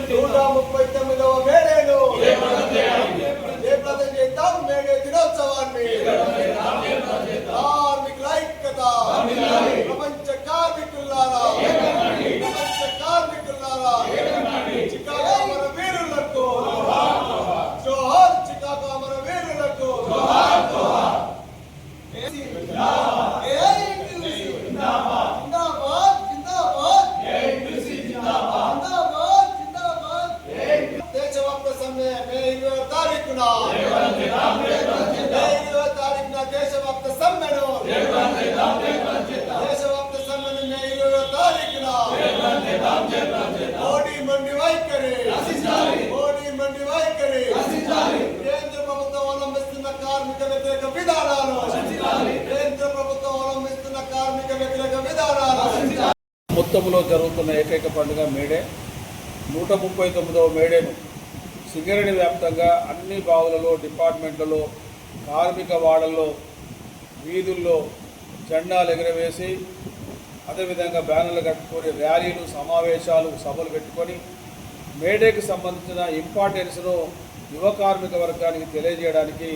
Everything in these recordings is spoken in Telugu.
139వ మేడేను జయప్రదం చేద్దాం మేడే దినోత్సవాన్ని కార్మికుల ఐక్యత ప్రపంచ కార్మికులారా చికాగో అమర వీరులకు జోహార్ చికాగో అమర వీరులకు దేశవ్యాప్త సమ్మె మే 20వ తారీఖున దేశవ్యాప్త సమ్మెను మే 20వ తారీఖున మోడీ మండి వైఖరి కేంద్ర ప్రభుత్వం అవలంబిస్తున్న కార్మిక వ్యతిరేక విధానాలు మొత్తంలో జరుగుతున్న ఏకైక పండుగ మేడే 139వ మేడేను సింగరేణి వ్యాప్తంగా అన్ని బావులలో డిపార్ట్మెంట్లలో కార్మిక వాడల్లో వీధుల్లో జెండాలు ఎగురవేసి అదేవిధంగా బ్యానర్లు కట్టుకొని ర్యాలీలు సమావేశాలు సభలు పెట్టుకొని మేడేకి సంబంధించిన ఇంపార్టెన్స్ను యువ కార్మిక వర్గానికి తెలియజేయడానికి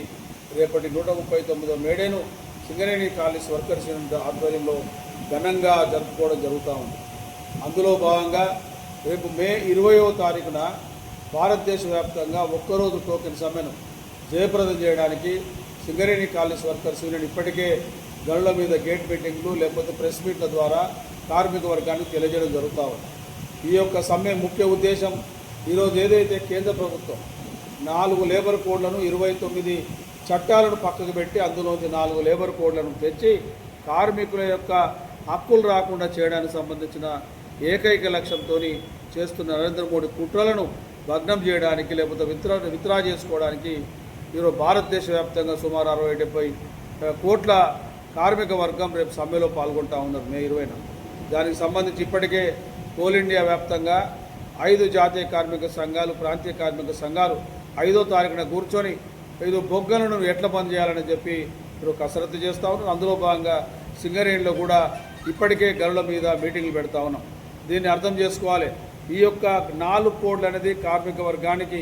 రేపటి 139వ మేడేను సింగరేణి కాలేజ్ వర్కర్స్ ఆధ్వర్యంలో ఘనంగా జరుపుకోవడం జరుగుతూ ఉంది. అందులో భాగంగా రేపు మే 20వ తారీఖున భారతదేశ వ్యాప్తంగా ఒక్కరోజు టోకెన్ సమ్మెను జయప్రదం చేయడానికి సింగరేణి కాలేజ్ వర్కర్స్ యూనియన్ ఇప్పటికే గనుల మీద గేట్ మీటింగ్లు లేకపోతే ప్రెస్ మీట్ల ద్వారా కార్మిక వర్గానికి తెలియజేయడం జరుగుతూ ఉంది. ఈ యొక్క సమ్మె ముఖ్య ఉద్దేశం ఈరోజు ఏదైతే కేంద్ర ప్రభుత్వం 4 లేబర్ కోడ్లను 29 చట్టాలను పక్కకు పెట్టి అందులోంచి 4 లేబర్ కోడ్లను తెచ్చి కార్మికుల యొక్క హక్కులు రాకుండా చేయడానికి సంబంధించిన ఏకైక లక్ష్యంతో చేస్తున్న నరేంద్ర మోడీ కుట్రలను భగ్నం చేయడానికి లేకపోతే విత్డ్రా చేసుకోవడానికి ఈరోజు భారతదేశ వ్యాప్తంగా సుమారు 60-70 కోట్ల కార్మిక వర్గం రేపు సమ్మెలో పాల్గొంటూ ఉన్నారు మే 20న. దానికి సంబంధించి ఇప్పటికే కోల్ ఇండియా వ్యాప్తంగా 5 జాతీయ కార్మిక సంఘాలు ప్రాంతీయ కార్మిక సంఘాలు 5వ తారీఖున కూర్చొని 5 బొగ్గలను ఎట్లా బంద్ చేయాలని చెప్పి ఇప్పుడు కసరత్తు చేస్తూ ఉన్నారు. అందులో భాగంగా సింగరేణిలో కూడా ఇప్పటికే గనుల మీద మీటింగ్లు పెడతా ఉన్నాం. దీన్ని అర్థం చేసుకోవాలి. ఈ యొక్క 4 కోడ్లు అనేది కార్మిక వర్గానికి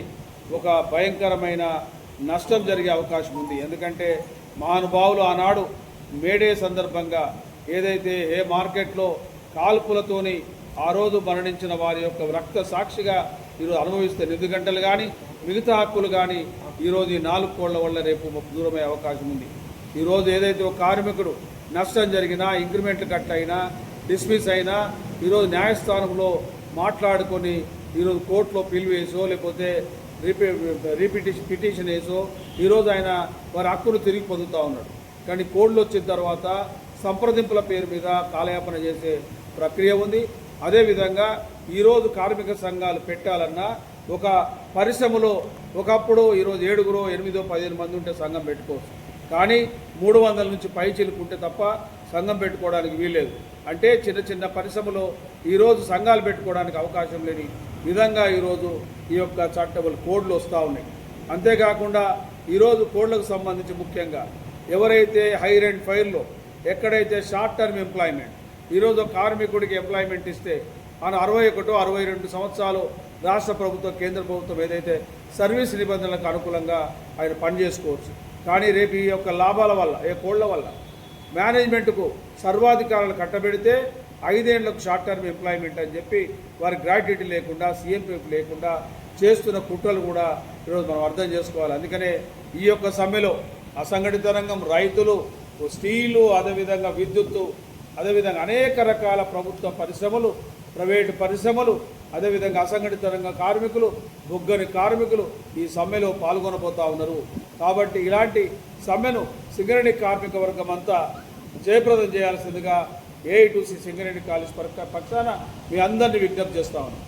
ఒక భయంకరమైన నష్టం జరిగే అవకాశం ఉంది. ఎందుకంటే మహానుభావులు ఆనాడు మేడే సందర్భంగా ఏదైతే ఏ మార్కెట్లో కాల్పులతోని ఆ రోజు మరణించిన వారి యొక్క రక్త సాక్షిగా ఈరోజు అనుభవిస్తే నిధి గంటలు కానీ మిగతా హక్కులు కానీ ఈరోజు ఈ 4 కోడ్ల వల్ల రేపు దూరమయ్యే అవకాశం ఉంది. ఈరోజు ఏదైతే ఒక కార్మికుడు నష్టం జరిగినా ఇంక్రిమెంట్లు కట్ అయినా డిస్మిస్ అయినా ఈరోజు న్యాయస్థానంలో మాట్లాడుకొని ఈరోజు కోర్టులో పిలివేసో లేకపోతే పిటిషన్ వేసో ఈరోజు ఆయన వారి హక్కును తిరిగి పొందుతూ ఉన్నాడు. కానీ కోడ్లు వచ్చిన తర్వాత సంప్రదింపుల పేరు మీద కాలయాపన చేసే ప్రక్రియ ఉంది. అదేవిధంగా ఈరోజు కార్మిక సంఘాలు పెట్టాలన్నా ఒక పరిశ్రమలో ఒకప్పుడు ఈరోజు 7, 8, 15 మంది ఉంటే సంఘం పెట్టుకోవచ్చు. కానీ 300 నుంచి పై చిలుకుంటే తప్ప సంఘం పెట్టుకోవడానికి వీల్లేదు. అంటే చిన్న పరిశ్రమలో ఈరోజు సంఘాలు పెట్టుకోవడానికి అవకాశం లేని విధంగా ఈరోజు ఈ యొక్క చట్టబుల్ కోడ్లు వస్తూ ఉన్నాయి. అంతేకాకుండా ఈరోజు కోడ్లకు సంబంధించి ముఖ్యంగా ఎవరైతే హైర్ అండ్ ఫైర్లో ఎక్కడైతే షార్ట్ టర్మ్ ఎంప్లాయ్మెంట్ ఈరోజు కార్మికుడికి ఎంప్లాయ్మెంట్ ఇస్తే ఆయన 61, 62 సంవత్సరాలు రాష్ట్ర ప్రభుత్వం కేంద్ర ప్రభుత్వం ఏదైతే సర్వీస్ నిబంధనలకు అనుకూలంగా ఆయన పనిచేసుకోవచ్చు. కానీ రేపు ఈ యొక్క లాభాల వల్ల ఏ కోళ్ల వల్ల మేనేజ్మెంట్కు సర్వాధికారాలు కట్టబెడితే 5 ఏళ్లకు షార్ట్ టర్మ్ ఎంప్లాయ్మెంట్ అని చెప్పి వారి గ్రాట్యుటీ లేకుండా CMPF లేకుండా చేస్తున్న కుట్రలు కూడా ఈరోజు మనం అర్థం చేసుకోవాలి. అందుకనే ఈ యొక్క సమ్మెలో అసంఘటిత రంగం, రైతులు, స్టీలు, అదేవిధంగా విద్యుత్తు, అదేవిధంగా అనేక రకాల ప్రభుత్వ పరిశ్రమలు, ప్రైవేటు పరిశ్రమలు, అదేవిధంగా అసంఘటిత రంగ కార్మికులు, బొగ్గని కార్మికులు ఈ సమ్మెలో పాల్గొనబోతూ ఉన్నారు. కాబట్టి ఇలాంటి సమ్మెను సింగరేణి కార్మిక వర్గం అంతా జయప్రదం చేయాల్సిందిగా AITUC సింగరేణి కాలేజ్ పక్షాన మీ అందరినీ విజ్ఞప్తి చేస్తా ఉన్నాం.